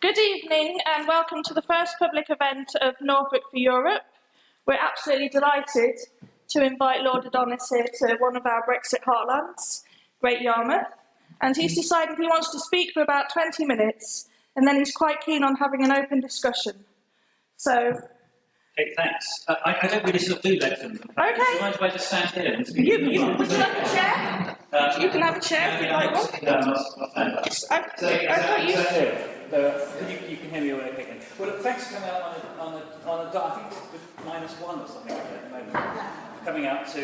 Good evening and welcome to the first public event of Norfolk for Europe. We're absolutely delighted to invite Lord Adonis here to one of our Brexit heartlands, Great Yarmouth, and he's decided he wants to speak for about 20 minutes and then he's quite keen on having an open discussion. So... Okay, thanks. I don't really sort of do lectures. Okay. Do you mind if I just stand here and speak? Would you like a chair? You can have a chair if you like one. I've got you. You can hear me all okay. Well, look, thanks for coming out on a I think it's -1 or something like that at the moment. Coming out to,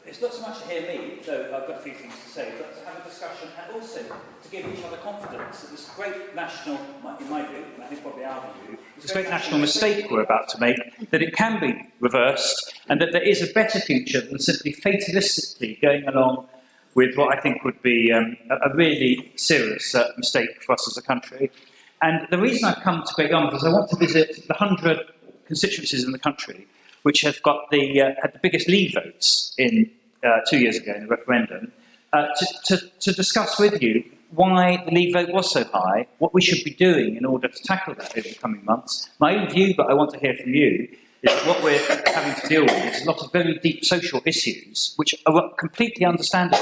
it's not so much to hear me, though I've got a few things to say, but to have a discussion and also to give each other confidence that this great national, in my view, and I think probably our view, this great national mistake we're about to make, that it can be reversed and that there is a better future than simply fatalistically going along with what I think would be a really serious mistake for us as a country. And the reason I've come to Great Yarmouth is I want to visit the 100 constituencies in the country which have got had the biggest Leave votes in 2 years ago in the referendum, to discuss with you why the Leave vote was so high, what we should be doing in order to tackle that over the coming months. My own view, but I want to hear from you, is that what we're having to deal with is a lot of very deep social issues which are completely understandable.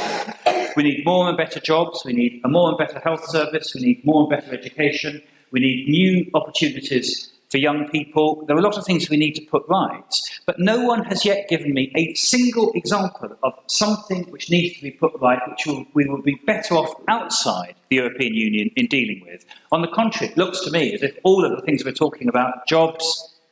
We need more and better jobs, we need a more and better health service, we need more and better education, we need new opportunities for young people. There are a lot of things we need to put right, but no one has yet given me a single example of something which needs to be put right, which we will be better off outside the European Union in dealing with. On the contrary, it looks to me as if all of the things we're talking about, jobs,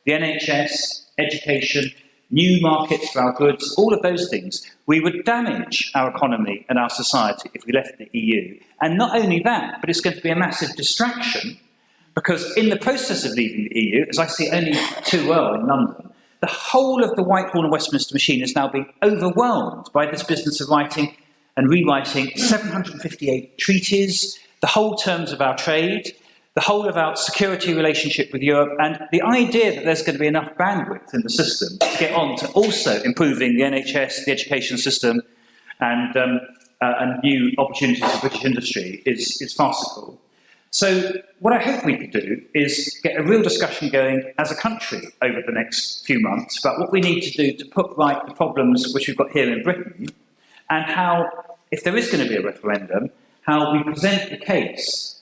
the NHS, education, new markets for our goods, all of those things, we would damage our economy and our society if we left the EU. And not only that, but it's going to be a massive distraction, because in the process of leaving the EU, as I see only too well in London, the whole of the Whitehall and Westminster machine is now being overwhelmed by this business of writing and rewriting 758 treaties, the whole terms of our trade, the whole of our security relationship with Europe, and the idea that there's going to be enough bandwidth in the system to get on to also improving the NHS, the education system, and new opportunities for British industry is farcical. So what I hope we could do is get a real discussion going as a country over the next few months about what we need to do to put right the problems which we've got here in Britain, and how, if there is going to be a referendum, how we present a case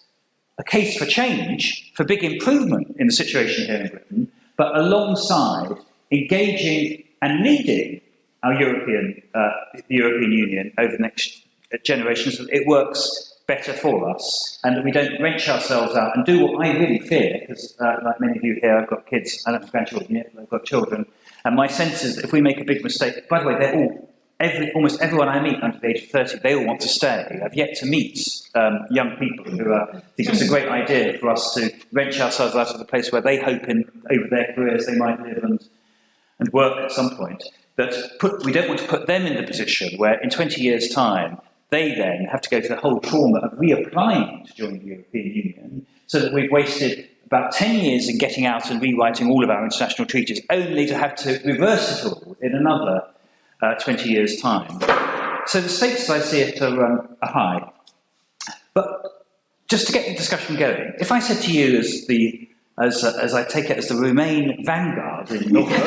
for change, for big improvement in the situation here in Britain, but alongside engaging and leading our the European Union over the next generation so that it works better for us, and that we don't wrench ourselves out and do what I really fear, because like many of you here, I've got kids, I don't have grandchildren yet, but I've got children, and my sense is that if we make a big mistake, by the way, they're all, almost everyone I meet under the age of 30, they all want to stay. I've yet to meet young people who think it's a great idea for us to wrench ourselves out of the place where they hope over their careers they might live and work at some point. But we don't want to put them in the position where in 20 years' time, they then have to go through the whole trauma of reapplying to join the European Union, so that we've wasted about 10 years in getting out and rewriting all of our international treaties, only to have to reverse it all in another 20 years' time. So the stakes, as I see it, are high. But just to get the discussion going, if I said to you as I take it as the Remain vanguard in Norfolk,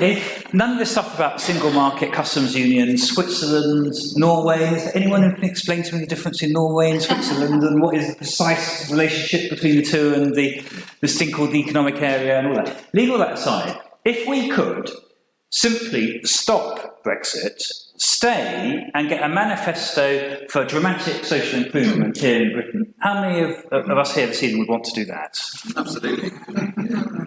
if none of this stuff about single market, customs union, Switzerland, Norway, is there anyone who can explain to me the difference in Norway and Switzerland and what is the precise relationship between the two and this thing called the economic area and all that? Leave all that aside. If we could simply stop Brexit, stay and get a manifesto for dramatic social improvement here in Britain, how many of us here this evening would want to do that? Absolutely.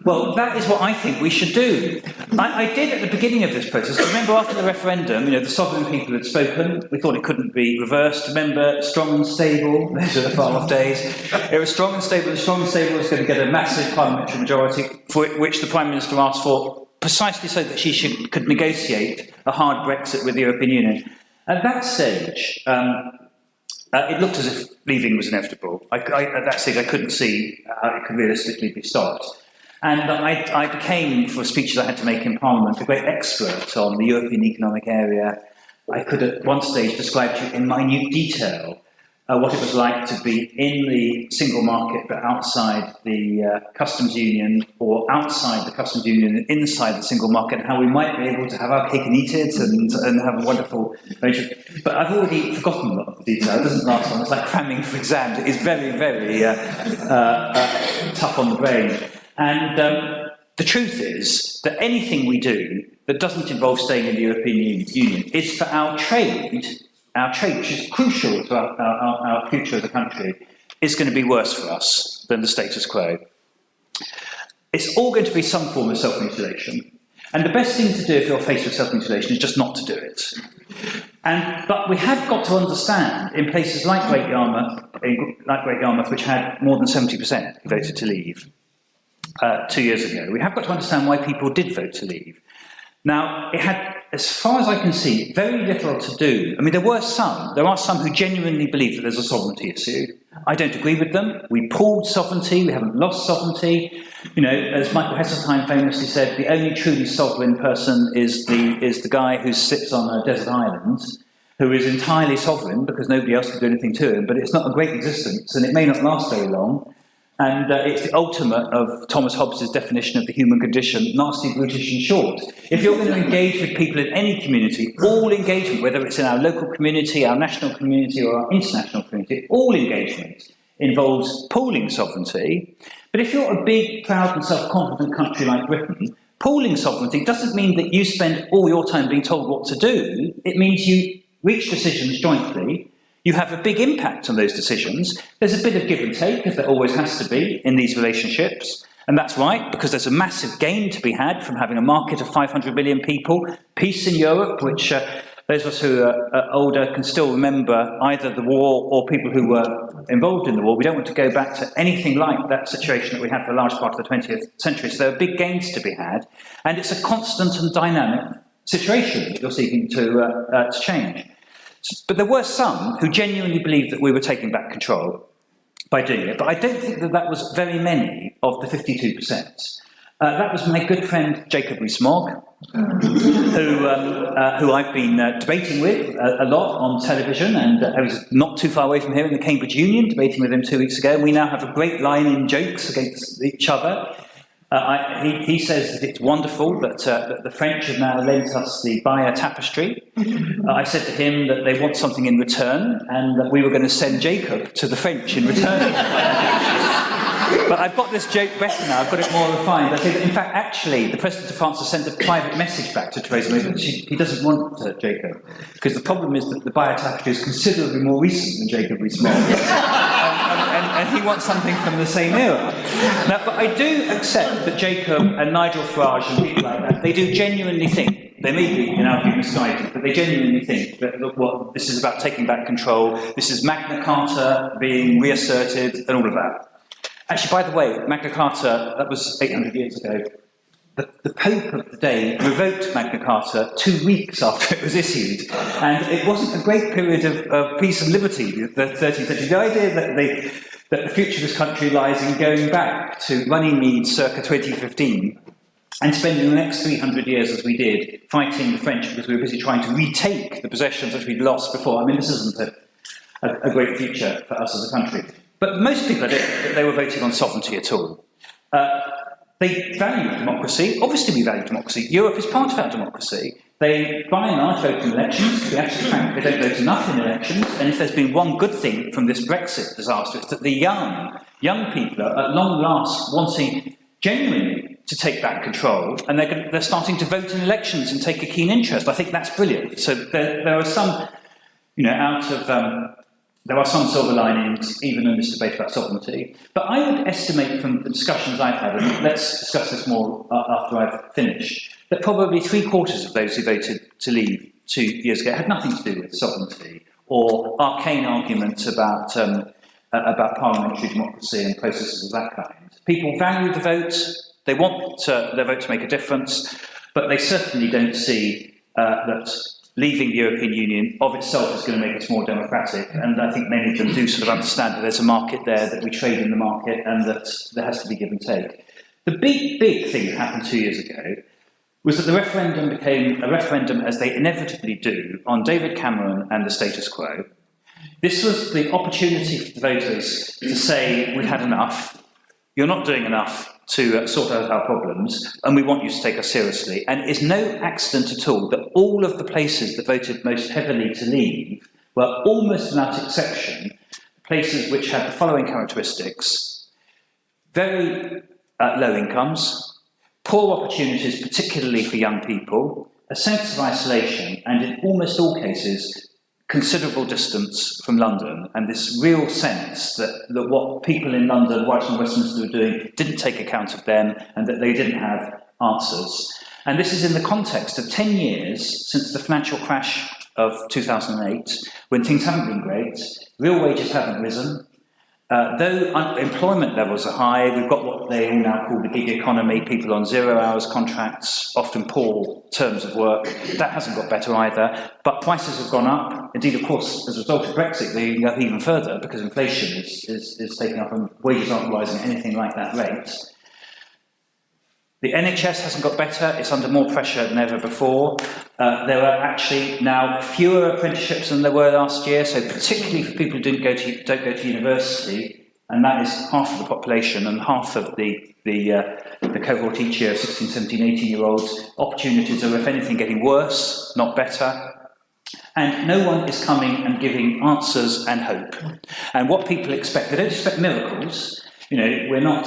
Well, that is what I think we should do. I did at the beginning of this process. Remember, after the referendum, the sovereign people had spoken. We thought it couldn't be reversed. Remember, strong and stable. Those are the far-off days. It was strong and stable. The strong and stable was going to get a massive parliamentary majority, for which the Prime Minister asked for, precisely so that she could negotiate a hard Brexit with the European Union. At that stage, it looked as if leaving was inevitable. At that stage, I couldn't see how it could realistically be stopped. And I became, for speeches I had to make in Parliament, a great expert on the European Economic Area. I could at one stage describe to you in minute detail what it was like to be in the single market but outside the customs union, or outside the customs union and inside the single market, and how we might be able to have our cake and eat it and have a wonderful relationship. But I've already forgotten a lot of the detail. It doesn't last long. It's like cramming for exams. It is very, very tough on the brain. And the truth is that anything we do that doesn't involve staying in the European Union is for our trade, which is crucial to our future as a country, is going to be worse for us than the status quo. It's all going to be some form of self-mutilation. And the best thing to do if you're faced with self-mutilation is just not to do it. But we have got to understand, in places like Great Yarmouth, which had more than 70% voted to leave 2 years ago, we have got to understand why people did vote to leave. Now, it had, as far as I can see, very little to do. I mean, there are some who genuinely believe that there's a sovereignty issue. I don't agree with them. We pooled sovereignty, we haven't lost sovereignty. You know, as Michael Heseltine famously said, the only truly sovereign person is the guy who sits on a desert island, who is entirely sovereign because nobody else can do anything to him, but it's not a great existence, and it may not last very long. And it's the ultimate of Thomas Hobbes's definition of the human condition: nasty, brutish and short. If you're going to engage with people in any community, all engagement, whether it's in our local community, our national community or our international community, all engagement involves pooling sovereignty. But if you're a big, proud and self-confident country like Britain, pooling sovereignty doesn't mean that you spend all your time being told what to do. It means you reach decisions jointly. You have a big impact on those decisions. There's a bit of give and take, as there always has to be in these relationships. And that's right, because there's a massive gain to be had from having a market of 500 million people, peace in Europe, which those of us who are older can still remember either the war or people who were involved in the war. We don't want to go back to anything like that situation that we had for a large part of the 20th century. So there are big gains to be had. And it's a constant and dynamic situation that you're seeking to change. But there were some who genuinely believed that we were taking back control by doing it. But I don't think that was very many of the 52%. That was my good friend Jacob Rees-Mogg, who I've been debating with a lot on television, and I was not too far away from here in the Cambridge Union, debating with him 2 weeks ago. We now have a great line in jokes against each other. He says that it's wonderful that the French have now lent us the Bayeux tapestry. I said to him that they want something in return, and that we were going to send Jacob to the French in return. But I've got this joke better now, I've got it more refined. I say that, in fact, actually, the President of France has sent a private message back to Theresa May that he doesn't want Jacob, because the problem is that the Bayeux tapestry is considerably more recent than Jacob Rees-Mogg. And he wants something from the same era. Now, but I do accept that Jacob and Nigel Farage and people like that, they do genuinely think, they may be in our view misguided, but they genuinely think that, look, what this is about taking back control, this is Magna Carta being reasserted and all of that. Actually, by the way, Magna Carta, that was 800 years ago. The Pope of the day revoked Magna Carta 2 weeks after it was issued, and it wasn't a great period of peace and liberty, the 13th century. The idea that the future of this country lies in going back to Runnymede circa 2015 and spending the next 300 years, as we did, fighting the French because we were busy trying to retake the possessions which we'd lost before. I mean, this isn't a great future for us as a country. But most people, I don't think that they were voting on sovereignty at all. They value democracy. Obviously, we value democracy. Europe is part of our democracy. They, by and large, vote in elections. To be absolutely frank, they don't vote enough in elections. And if there's been one good thing from this Brexit disaster, it's that the young people are at long last wanting genuinely to take back control, and they're starting to vote in elections and take a keen interest. I think that's brilliant. So there are some, there are some silver linings, even in this debate about sovereignty. But I would estimate from the discussions I've had, and let's discuss this more after I've finished, that probably 3/4 of those who voted to leave 2 years ago had nothing to do with sovereignty or arcane arguments about parliamentary democracy and processes of that kind. People value the vote, they want their vote to make a difference, but they certainly don't see that leaving the European Union of itself is going to make us more democratic, and I think many of them do sort of understand that there's a market there, that we trade in the market, and that there has to be give and take. The big thing that happened 2 years ago was that the referendum became a referendum, as they inevitably do, on David Cameron and the status quo. This was the opportunity for the voters to say, we've had enough, you're not doing enough to sort out our problems, and we want you to take us seriously. And it's no accident at all that all of the places that voted most heavily to leave were, almost without exception, places which had the following characteristics: very low incomes, poor opportunities, particularly for young people, a sense of isolation, and in almost all cases, considerable distance from London, and this real sense that what people in London, Whitehall and Westminster were doing didn't take account of them, and that they didn't have answers. And this is in the context of 10 years since the financial crash of 2008, when things haven't been great, real wages haven't risen. Though unemployment levels are high, we've got what they all now call the gig economy, people on 0 hours contracts, often poor terms of work. That hasn't got better either, but prices have gone up. Indeed, of course, as a result of Brexit, they go up even further because inflation is taking up and wages aren't rising at anything like that rate. The NHS hasn't got better, it's under more pressure than ever before. There are actually now fewer apprenticeships than there were last year, so particularly for people who don't go to university, and that is half of the population and half of the cohort each year of 16, 17, 18-year-olds, opportunities are, if anything, getting worse, not better. And no one is coming and giving answers and hope. And what people expect, they don't expect miracles. You know, we're not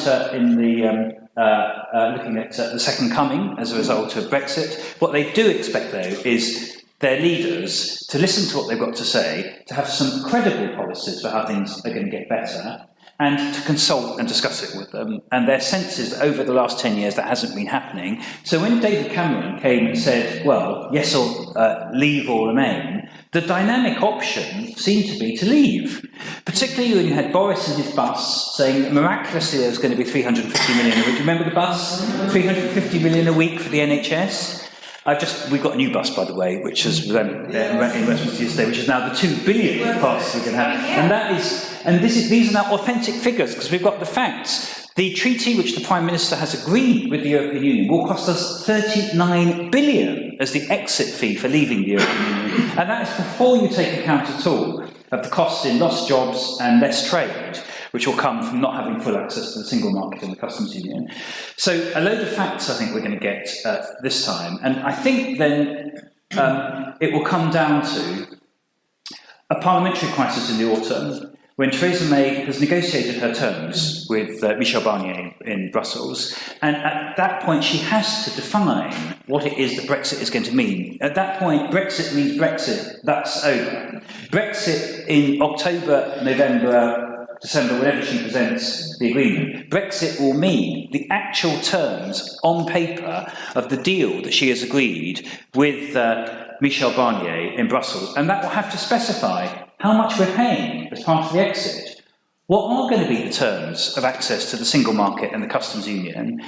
looking at the second coming as a result of Brexit. What they do expect, though, is their leaders to listen to what they've got to say, to have some credible policies for how things are going to get better, and to consult and discuss it with them. And their sense is that over the last 10 years that hasn't been happening. So when David Cameron came and said, well, yes or leave or remain, the dynamic option seemed to be to leave. Particularly when you had Boris in his bus saying that miraculously there was going to be 350 million a week. Do you remember the bus? 350 million a week for the NHS. We've got a new bus, by the way, which is in Westminster yesterday, which is now the 2 billion costs we're going to have. These are now authentic figures, because we've got the facts. The treaty which the Prime Minister has agreed with the European Union will cost us 39 billion as the exit fee for leaving the European Union. And that is before you take account at all of the costs in lost jobs and less trade, which will come from not having full access to the single market and the customs union. So a load of facts I think we're going to get this time. And I think then it will come down to a parliamentary crisis in the autumn, when Theresa May has negotiated her terms with Michel Barnier in Brussels, and at that point she has to define what it is that Brexit is going to mean. At that point, Brexit means Brexit, that's over. Brexit in October, November, December, whenever she presents the agreement, Brexit will mean the actual terms on paper of the deal that she has agreed with Michel Barnier in Brussels, and that will have to specify how much we're paying as part of the exit. What are going to be the terms of access to the single market and the customs union?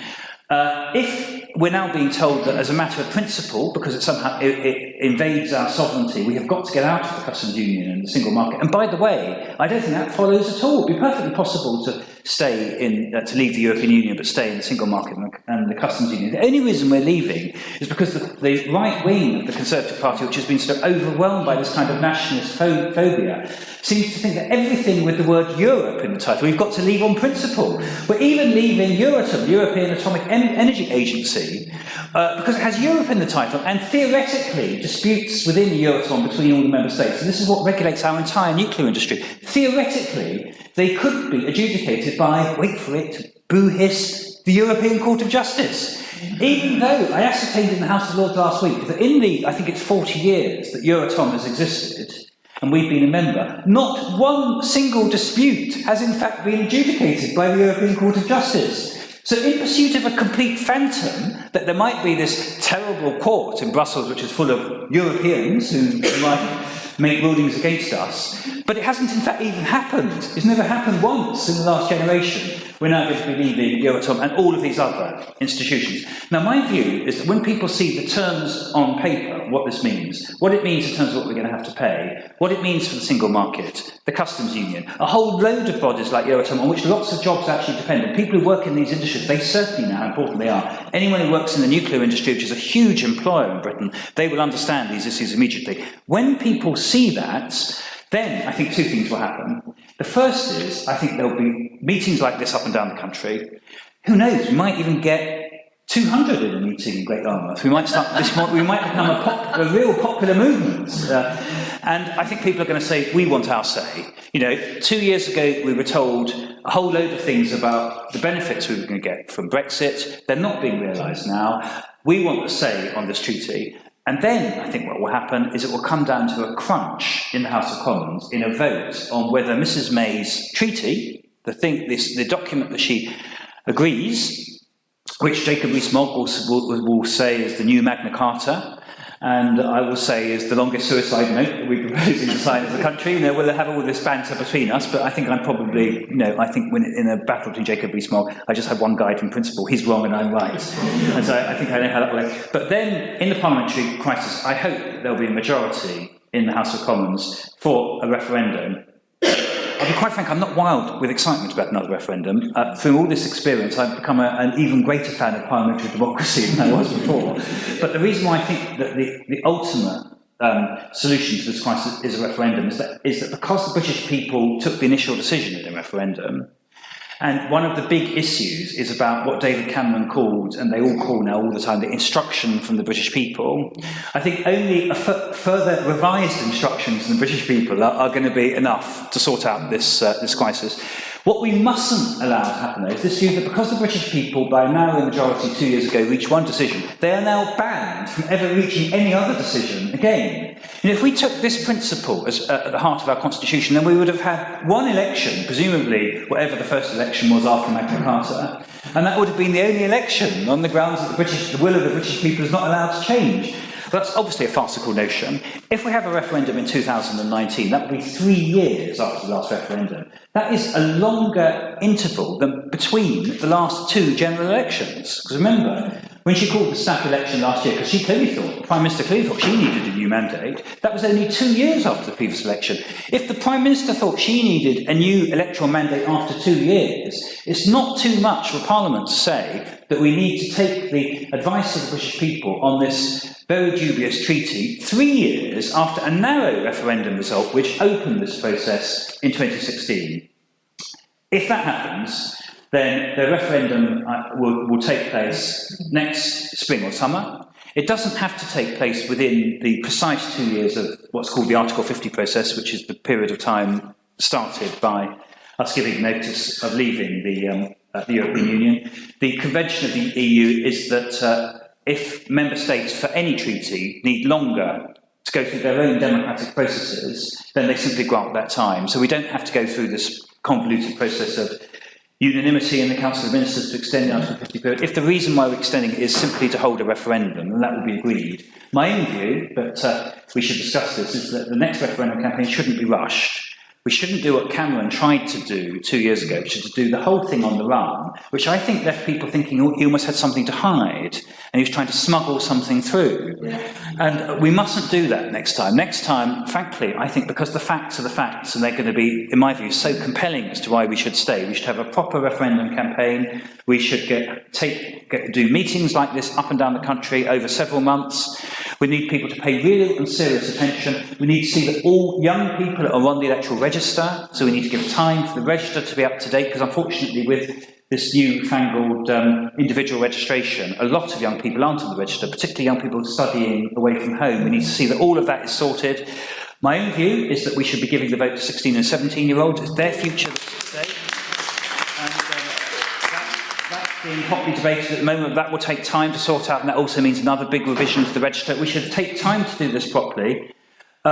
If we're now being told that as a matter of principle, because it invades our sovereignty, we have got to get out of the customs union and the single market. And by the way, I don't think that follows at all. It would be perfectly possible to to leave the European Union but stay in the single market and the customs union. The only reason we're leaving is because the right wing of the Conservative Party, which has been sort of overwhelmed by this kind of nationalist phobia, seems to think that everything with the word Europe in the title, we've got to leave on principle. We're even leaving Euratom, European Atomic Energy Agency, because it has Europe in the title, and theoretically disputes within the Euratom between all the member states. And this is what regulates our entire nuclear industry. Theoretically, they could be adjudicated by, wait for it, boo-hiss, the European Court of Justice. Even though I ascertained in the House of Lords last week that in the, I think it's 40 years that Euratom has existed, and we've been a member, not one single dispute has in fact been adjudicated by the European Court of Justice. So in pursuit of a complete phantom, that there might be this terrible court in Brussels which is full of Europeans who might make rulings against us, but it hasn't in fact even happened. It's never happened once in the last generation. We're now going to be leaving Euratom and all of these other institutions. Now, my view is that when people see the terms on paper, what this means, what it means in terms of what we're going to have to pay, what it means for the single market, the customs union, a whole load of bodies like Euratom on which lots of jobs actually depend, and people who work in these industries, they certainly know how important they are. Anyone who works in the nuclear industry, which is a huge employer in Britain, they will understand these issues immediately. When people see that, then I think two things will happen. The first is, I think there'll be meetings like this up and down the country. Who knows, we might even get 200 in a meeting in Great Yarmouth. We might start we might become a real popular movement. And I think people are going to say, we want our say. 2 years ago, we were told a whole load of things about the benefits we were going to get from Brexit. They're not being realised now. We want a say on this treaty. And then I think what will happen is it will come down to a crunch in the House of Commons in a vote on whether Mrs May's treaty, the document that she agrees, which Jacob Rees-Mogg will say is the new Magna Carta, and I will say is the longest suicide note that we're proposing to sign as a country. We'll have all this banter between us, but I think I'm probably, I think when in a battle between Jacob Rees-Mogg, I just have one guiding principle: he's wrong and I'm right. And so I think I know how that works. But then, in the parliamentary crisis, I hope there'll be a majority in the House of Commons for a referendum. I'll be quite frank, I'm not wild with excitement about another referendum. Through all this experience, I've become an even greater fan of parliamentary democracy than I was before. But the reason why I think that the ultimate solution to this crisis is a referendum is that because the British people took the initial decision in the referendum, and one of the big issues is about what David Cameron called, and they all call now all the time, the instruction from the British people. I think only further revised instructions from the British people are going to be enough to sort out this crisis. What we mustn't allow to happen, though, is this view that because the British people, by now the majority 2 years ago, reached one decision, they are now banned from ever reaching any other decision again. If we took this principle as at the heart of our constitution, then we would have had one election, presumably whatever the first election was after Magna Carta, and that would have been the only election on the grounds that the will of the British people is not allowed to change. That's obviously a farcical notion. If we have a referendum in 2019, that would be 3 years after the last referendum. That is a longer interval than between the last two general elections. Because remember, when she called the snap election last year, because the Prime Minister clearly thought she needed a new mandate, that was only 2 years after the previous election. If the Prime Minister thought she needed a new electoral mandate after 2 years, it's not too much for Parliament to say that we need to take the advice of the British people on this very dubious treaty 3 years after a narrow referendum result which opened this process in 2016. If that happens, then the referendum will take place next spring or summer. It doesn't have to take place within the precise 2 years of what's called the Article 50 process, which is the period of time started by us giving notice of leaving the European Union. The convention of the EU is that if member states for any treaty need longer to go through their own democratic processes, then they simply grant that time. So we don't have to go through this convoluted process of unanimity in the Council of Ministers to extend the Article 50 period. If the reason why we're extending it is simply to hold a referendum, then that will be agreed. My own view, but we should discuss this, is that the next referendum campaign shouldn't be rushed. We shouldn't do what Cameron tried to do 2 years ago, which is to do the whole thing on the run, which I think left people thinking he almost had something to hide, and he was trying to smuggle something through. And we mustn't do that next time. Next time, frankly, I think because the facts are the facts, and they're going to be, in my view, so compelling as to why we should stay. We should have a proper referendum campaign. We should do meetings like this up and down the country over several months. We need people to pay real and serious attention. We need to see that all young people are on the electoral register, so we need to give time for the register to be up to date, because unfortunately with this new-fangled individual registration, a lot of young people aren't on the register, particularly young people studying away from home. We need to see that all of that is sorted. My own view is that we should be giving the vote to 16 and 17-year-olds. It's their future that's at stake. That's being hotly debated at the moment. That will take time to sort out, and that also means another big revision to the register. We should take time to do this properly.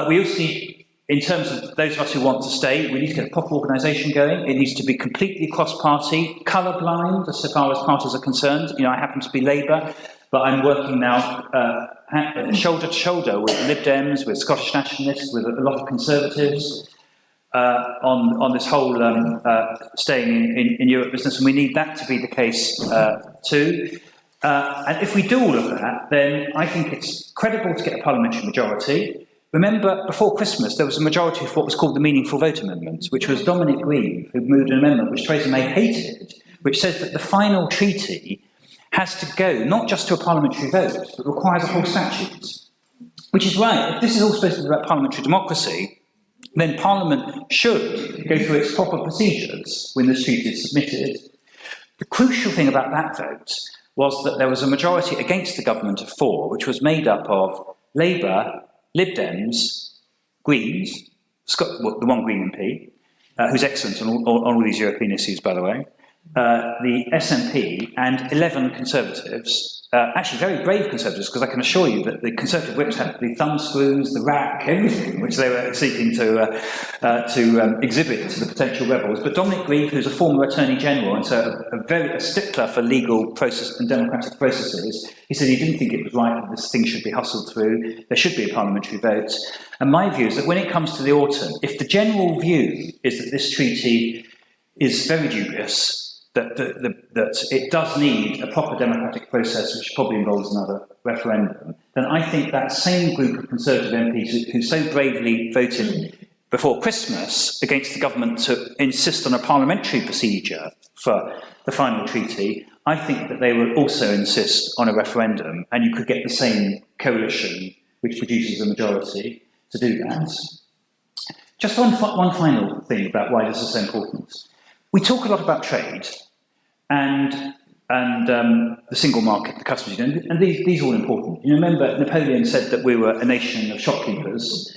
We also need, in terms of those of us who want to stay, we need to get a proper organisation going. It needs to be completely cross-party, colour-blind, as far as parties are concerned. I happen to be Labour, but I'm working now shoulder to shoulder with Lib Dems, with Scottish Nationalists, with a lot of Conservatives on this whole staying in Europe business, and we need that to be the case too. And if we do all of that, then I think it's credible to get a parliamentary majority. Remember, before Christmas, there was a majority for what was called the Meaningful Vote Amendment, which was Dominic Grieve, who moved an amendment which Theresa May hated, which says that the final treaty has to go not just to a parliamentary vote, but requires a whole statute. Which is right. If this is all supposed to be about parliamentary democracy, then Parliament should go through its proper procedures when this treaty is submitted. The crucial thing about that vote was that there was a majority against the government of 4, which was made up of Labour, Lib Dems, Greens, the one Green MP, who's excellent on all these European issues, by the way, the SNP and 11 Conservatives, actually very brave Conservatives, because I can assure you that the Conservative whips had the thumbscrews, the rack, everything, which they were seeking to exhibit to the potential rebels. But Dominic Grieve, who's a former Attorney General and so a stickler for legal process and democratic processes, he said he didn't think it was right that this thing should be hustled through. There should be a parliamentary vote. And my view is that when it comes to the autumn, if the general view is that this treaty is very dubious, that it does need a proper democratic process, which probably involves another referendum, then I think that same group of Conservative MPs who so bravely voted before Christmas against the government to insist on a parliamentary procedure for the final treaty, I think that they will also insist on a referendum, and you could get the same coalition which produces a majority to do that. Just one final thing about why this is so important. We talk a lot about trade and the single market, the customs union, and these are all important. You remember Napoleon said that we were a nation of shopkeepers.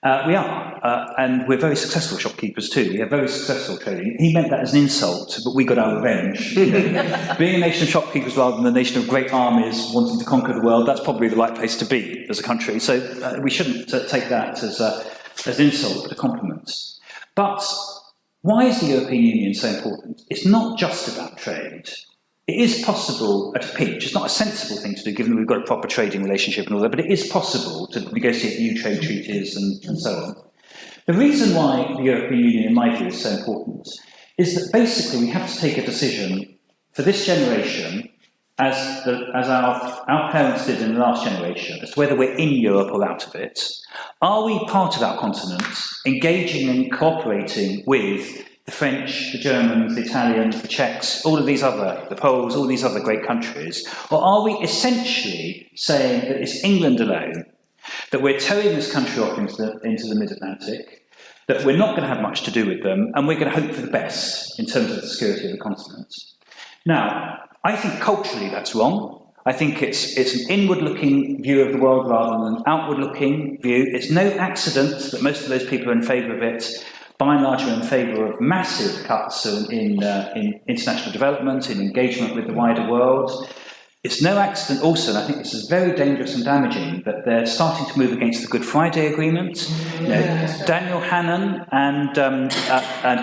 We are, and we're very successful shopkeepers too. We have very successful trading. He meant that as an insult, but we got our revenge. Being a nation of shopkeepers rather than a nation of great armies wanting to conquer the world, that's probably the right place to be as a country. So we shouldn't take that as an insult, but a compliment. But why is the European Union so important? It's not just about trade. It is possible at a pinch. It's not a sensible thing to do, given that we've got a proper trading relationship and all that, but it is possible to negotiate new trade treaties and so on. The reason why the European Union, in my view, is so important is that basically we have to take a decision for this generation, as our parents did in the last generation, as to whether we're in Europe or out of it. Are we part of our continent, engaging and cooperating with the French, the Germans, the Italians, the Czechs, the Poles, all these other great countries? Or are we essentially saying that it's England alone, that we're towing this country off into the mid-Atlantic, that we're not going to have much to do with them, and we're going to hope for the best in terms of the security of the continent? Now, I think culturally that's wrong. I think it's an inward-looking view of the world rather than an outward-looking view. It's no accident that most of those people are in favour of it. By and large, are in favour of massive cuts in international development, in engagement with the wider world. It's no accident also, and I think this is very dangerous and damaging, that they're starting to move against the Good Friday Agreement. You know, Daniel Hannan and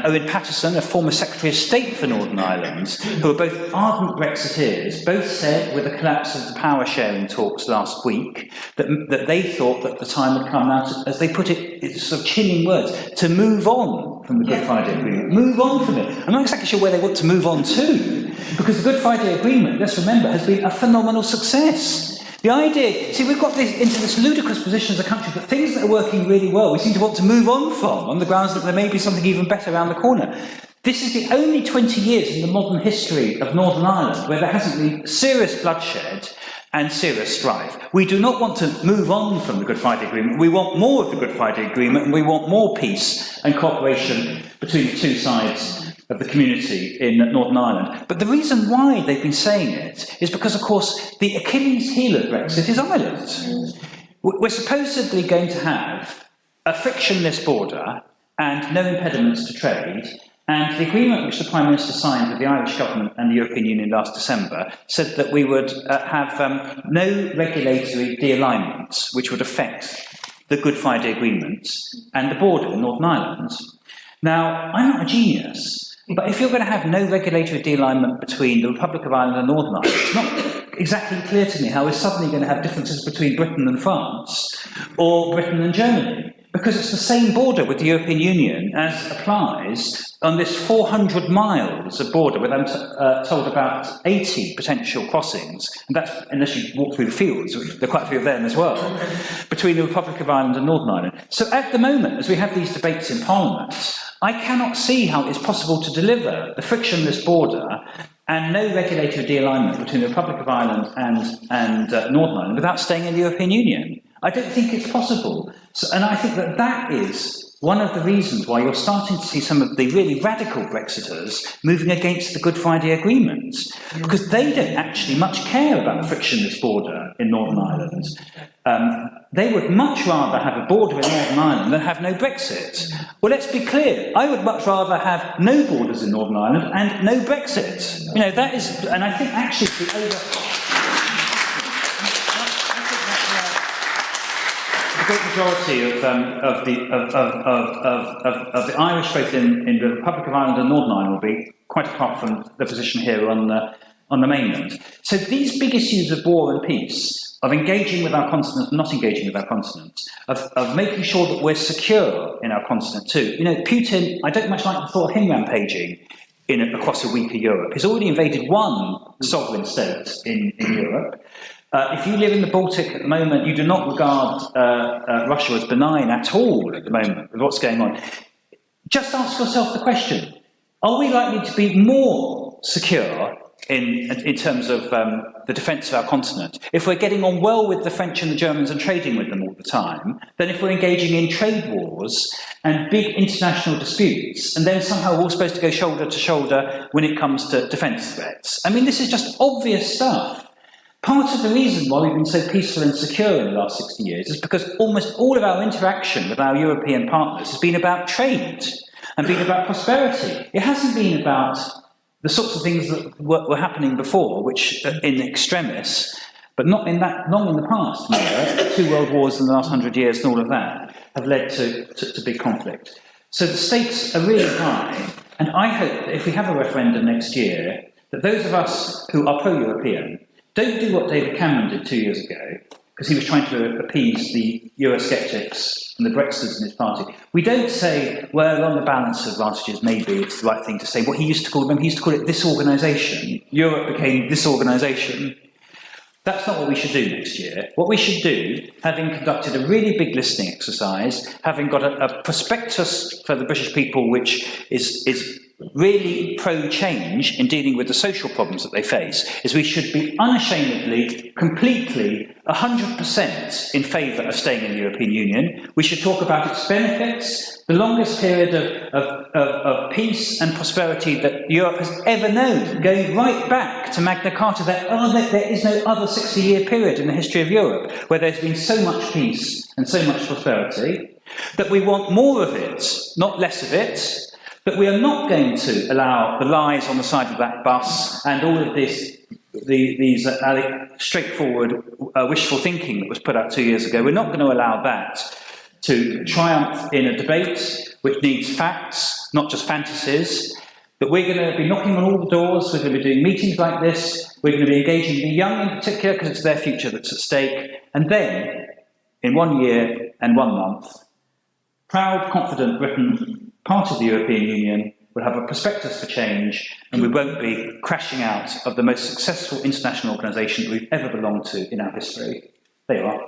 Owen Paterson, a former Secretary of State for Northern Ireland, who are both ardent Brexiteers, both said with the collapse of the power sharing talks last week that they thought that the time had come now to, as they put it, it's sort of chilling words, to move on from the Good Friday Agreement. Move on from it. I'm not exactly sure where they want to move on to, because the Good Friday Agreement, let's remember, has been a phenomenal success. The idea, see, we've got into this ludicrous position as a country that things that are working really well, we seem to want to move on from, on the grounds that there may be something even better around the corner. This is the only 20 years in the modern history of Northern Ireland where there hasn't been serious bloodshed and serious strife. We do not want to move on from the Good Friday Agreement. We want more of the Good Friday Agreement, and we want more peace and cooperation between the two sides of the community in Northern Ireland. But the reason why they've been saying it is because, of course, the Achilles heel of Brexit is Ireland. We're supposedly going to have a frictionless border and no impediments to trade, and the agreement which the Prime Minister signed with the Irish government and the European Union last December said that we would have no regulatory de-alignment which would affect the Good Friday Agreement and the border in Northern Ireland. Now, I'm not a genius, but if you're going to have no regulatory de-alignment between the Republic of Ireland and Northern Ireland, it's not exactly clear to me how we're suddenly going to have differences between Britain and France or Britain and Germany, because it's the same border with the European Union as applies on this 400 miles of border, with I'm told about 80 potential crossings, and that's unless you walk through the fields, which there are quite a few of them as well, between the Republic of Ireland and Northern Ireland. So at the moment, as we have these debates in Parliament, I cannot see how it's possible to deliver the frictionless border and no regulatory de-alignment between the Republic of Ireland and Northern Ireland without staying in the European Union. I don't think it's possible. So, and I think that is one of the reasons why you're starting to see some of the really radical Brexiters moving against the Good Friday Agreement, because they don't actually much care about the frictionless border in Northern Ireland. They would much rather have a border in Northern Ireland than have no Brexit. Well, let's be clear, I would much rather have no borders in Northern Ireland and no Brexit. You know, that is, and I think actually the great majority of the Irish vote in the Republic of Ireland and Northern Ireland will be quite apart from the position here on the mainland. So these big issues of war and peace, of engaging with our continent and not engaging with our continent, of making sure that we're secure in our continent too. You know, Putin, I don't much like the thought of him rampaging across a weaker Europe. He's already invaded one sovereign state in Europe. If you live in the Baltic at the moment, you do not regard Russia as benign at all at the moment with what's going on. Just ask yourself the question, are we likely to be more secure in terms of the defence of our continent if we're getting on well with the French and the Germans and trading with them all the time, than if we're engaging in trade wars and big international disputes, and then somehow we're all supposed to go shoulder to shoulder when it comes to defence threats? I mean, this is just obvious stuff. Part of the reason why we've been so peaceful and secure in the last 60 years is because almost all of our interaction with our European partners has been about trade and been about prosperity. It hasn't been about the sorts of things that were happening before, which in extremis, but not in that long in the past. You know, 2 world wars in the last 100 years and all of that have led to big conflict. So the stakes are really high, and I hope that if we have a referendum next year, that those of us who are pro-European don't do what David Cameron did 2 years ago, because he was trying to appease the Eurosceptics and the Brexiters in his party. We don't say, well, on the balance of advantages, maybe it's the right thing to say. What he used to call them, he used to call it this organisation. Europe became this organisation. That's not what we should do next year. What we should do, having conducted a really big listening exercise, having got a prospectus for the British people which is really pro-change in dealing with the social problems that they face, is we should be unashamedly, completely, 100% in favour of staying in the European Union. We should talk about its benefits, the longest period of peace and prosperity that Europe has ever known, going right back to Magna Carta. There is no other 60-year period in the history of Europe where there's been so much peace and so much prosperity, that we want more of it, not less of it. But we are not going to allow the lies on the side of that bus and all of these straightforward wishful thinking that was put out 2 years ago. We're not going to allow that to triumph in a debate which needs facts, not just fantasies. But we're going to be knocking on all the doors, we're going to be doing meetings like this, we're going to be engaging the young in particular because it's their future that's at stake. And then, in 1 year and 1 month, proud, confident Britain, part of the European Union, will have a prospectus for change, and we won't be crashing out of the most successful international organisation that we've ever belonged to in our history. There you are.